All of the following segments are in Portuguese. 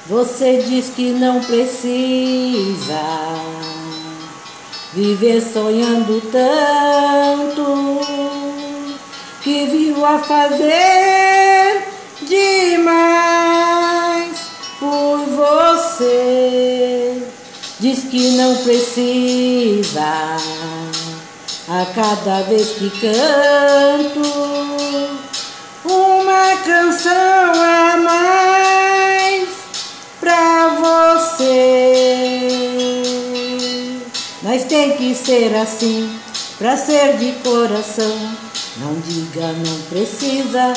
Você diz que não precisa viver sonhando tanto, que viu a fazer demais por você. Diz que não precisa a cada vez que canto uma canção a mais pra você. Mas tem que ser assim pra ser de coração. Não diga não precisa,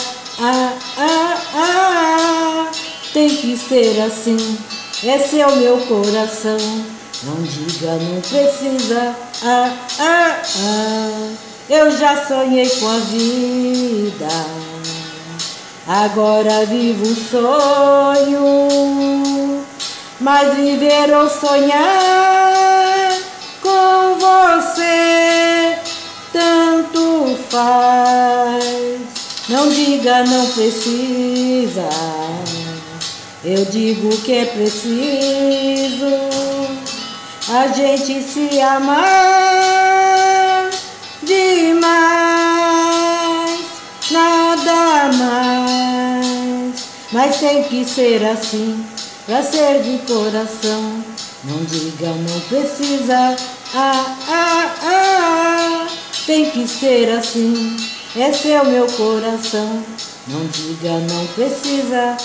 tem que ser assim, esse é o meu coração. Não diga não precisa, eu já sonhei com a vida, agora vivo um sonho. Mas viver ou sonhar com você tanto faz. Não diga não precisa, eu digo que é preciso a gente se amar demais, nada mais. Mas tem que ser assim pra ser de coração. Não diga não precisa, tem que ser assim, esse é o meu coração. Não diga não precisa,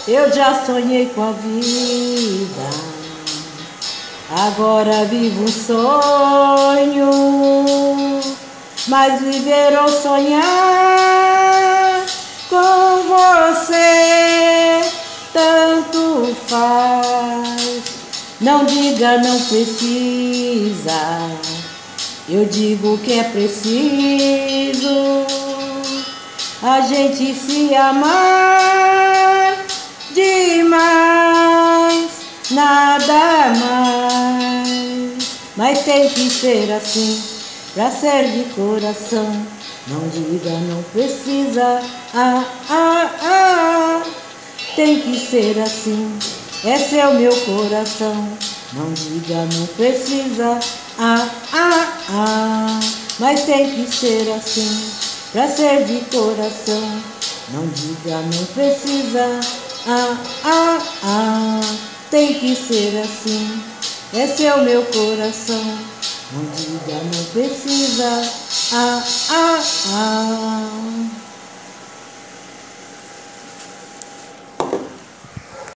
Eu já sonhei com a vida, agora vivo um sonho. Mas viver ou sonhar com você tanto faz. Não diga não precisa, eu digo que é preciso a gente se amar demais, nada mais. Mas tem que ser assim pra ser de coração. Não diga não precisa, tem que ser assim, esse é o meu coração. Não diga não precisa, mas tem que ser assim pra ser de coração. Não diga não precisa, tem que ser assim, esse é o meu coração. Não diga não precisa,